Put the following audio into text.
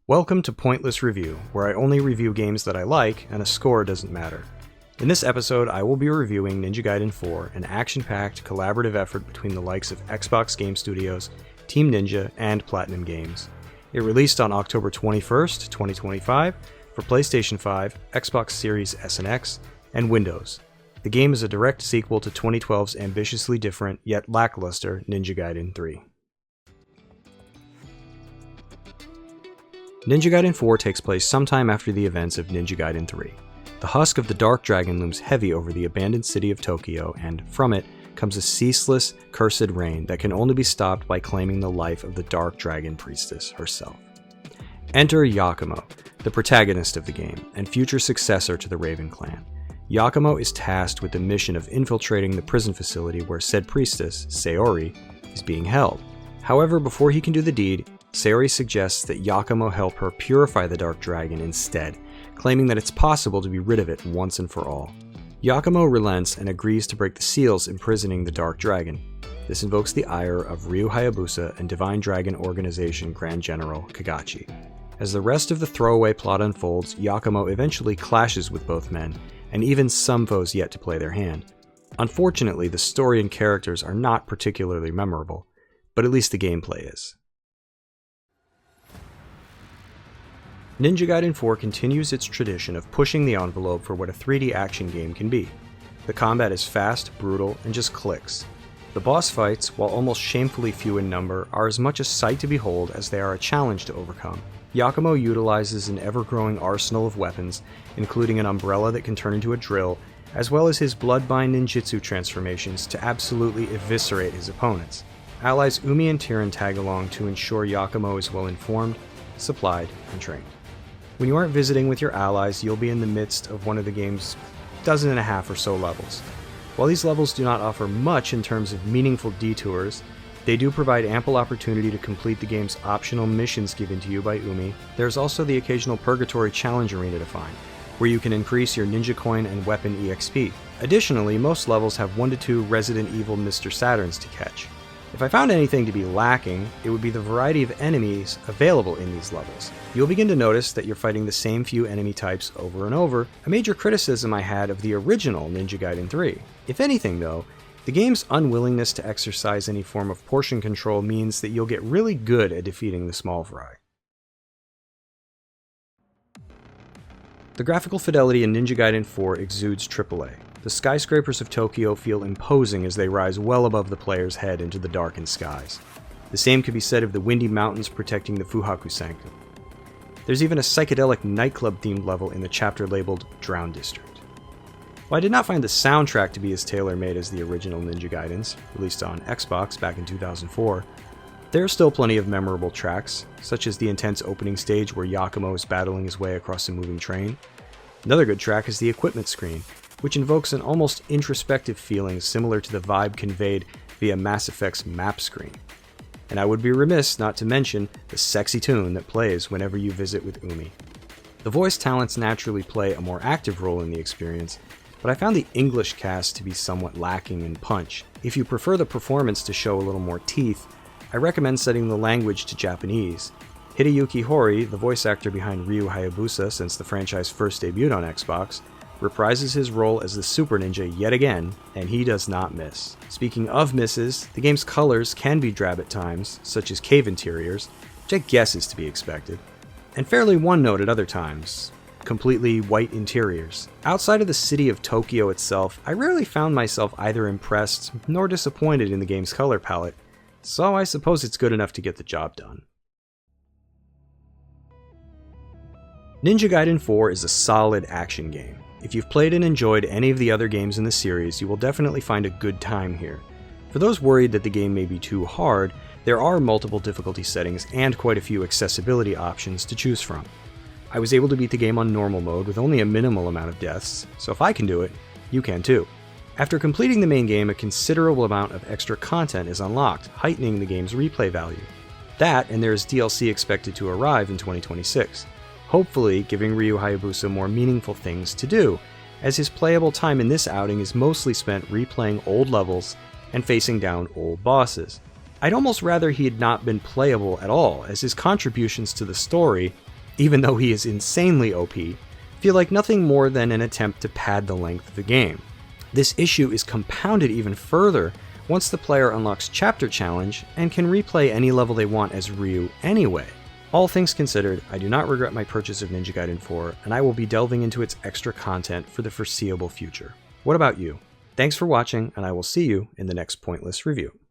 Welcome to Pointless Review, where I only review games that I like and a score doesn't matter. In this episode, I will be reviewing Ninja Gaiden 4, an action-packed collaborative effort between the likes of Xbox Game Studios, Team Ninja, and Platinum Games. It released on October 21st, 2025, for PlayStation 5, Xbox Series S and X, and Windows. The game is a direct sequel to 2012's ambitiously different, yet lackluster, Ninja Gaiden 3. Ninja Gaiden 4 takes place sometime after the events of Ninja Gaiden 3. The husk of the Dark Dragon looms heavy over the abandoned city of Tokyo, and from it comes a ceaseless, cursed rain that can only be stopped by claiming the life of the Dark Dragon Priestess herself. Enter Yakumo, the protagonist of the game, and future successor to the Raven Clan. Yakumo is tasked with the mission of infiltrating the prison facility where said priestess, Sayori, is being held. However, before he can do the deed, Sayori suggests that Yakumo help her purify the Dark Dragon instead, claiming that it's possible to be rid of it once and for all. Yakumo relents and agrees to break the seals imprisoning the Dark Dragon. This invokes the ire of Ryu Hayabusa and Divine Dragon Organization Grand General Kagachi. As the rest of the throwaway plot unfolds, Yakumo eventually clashes with both men, and even some foes yet to play their hand. Unfortunately, the story and characters are not particularly memorable, but at least the gameplay is. Ninja Gaiden 4 continues its tradition of pushing the envelope for what a 3D action game can be. The combat is fast, brutal, and just clicks. The boss fights, while almost shamefully few in number, are as much a sight to behold as they are a challenge to overcome. Yakumo utilizes an ever-growing arsenal of weapons, including an umbrella that can turn into a drill, as well as his bloodbind ninjutsu transformations to absolutely eviscerate his opponents. Allies Umi and Tyrion tag along to ensure Yakumo is well informed, supplied, and trained. When you aren't visiting with your allies, you'll be in the midst of one of the game's 12 or so levels. While these levels do not offer much in terms of meaningful detours, they do provide ample opportunity to complete the game's optional missions given to you by Umi. There's also the occasional Purgatory Challenge Arena to find, where you can increase your ninja coin and weapon EXP. Additionally, most levels have 1 to 2 Resident Evil Mr. Saturns to catch. If I found anything to be lacking, it would be the variety of enemies available in these levels. You'll begin to notice that you're fighting the same few enemy types over and over, a major criticism I had of the original Ninja Gaiden 3. If anything though, the game's unwillingness to exercise any form of portion control means that you'll get really good at defeating the small fry. The graphical fidelity in Ninja Gaiden 4 exudes AAA. The skyscrapers of Tokyo feel imposing as they rise well above the player's head into the darkened skies. The same could be said of the windy mountains protecting the Fuhaku Sanctum. There's even a psychedelic nightclub-themed level in the chapter labeled Drown District. While I did not find the soundtrack to be as tailor-made as the original Ninja Gaidens, released on Xbox back in 2004, there are still plenty of memorable tracks, such as the intense opening stage where Yakumo is battling his way across a moving train. Another good track is the equipment screen, which invokes an almost introspective feeling similar to the vibe conveyed via Mass Effect's map screen. And I would be remiss not to mention the sexy tune that plays whenever you visit with Umi. The voice talents naturally play a more active role in the experience, but I found the English cast to be somewhat lacking in punch. If you prefer the performance to show a little more teeth, I recommend setting the language to Japanese. Hideyuki Hori, the voice actor behind Ryu Hayabusa since the franchise first debuted on Xbox, reprises his role as the Super Ninja yet again, and he does not miss. Speaking of misses, the game's colors can be drab at times, such as cave interiors, which I guess is to be expected, and fairly one-note at other times, completely white interiors. Outside of the city of Tokyo itself, I rarely found myself either impressed nor disappointed in the game's color palette, so I suppose it's good enough to get the job done. Ninja Gaiden 4 is a solid action game. If you've played and enjoyed any of the other games in the series, you will definitely find a good time here. For those worried that the game may be too hard, there are multiple difficulty settings and quite a few accessibility options to choose from. I was able to beat the game on normal mode with only a minimal amount of deaths, so if I can do it, you can too. After completing the main game, a considerable amount of extra content is unlocked, heightening the game's replay value. That, and there is DLC expected to arrive in 2026. Hopefully giving Ryu Hayabusa more meaningful things to do, as his playable time in this outing is mostly spent replaying old levels and facing down old bosses. I'd almost rather he had not been playable at all, as his contributions to the story even though he is insanely OP, feel like nothing more than an attempt to pad the length of the game. This issue is compounded even further once the player unlocks Chapter Challenge and can replay any level they want as Ryu anyway. All things considered, I do not regret my purchase of Ninja Gaiden 4, and I will be delving into its extra content for the foreseeable future. What about you? Thanks for watching, and I will see you in the next pointless review.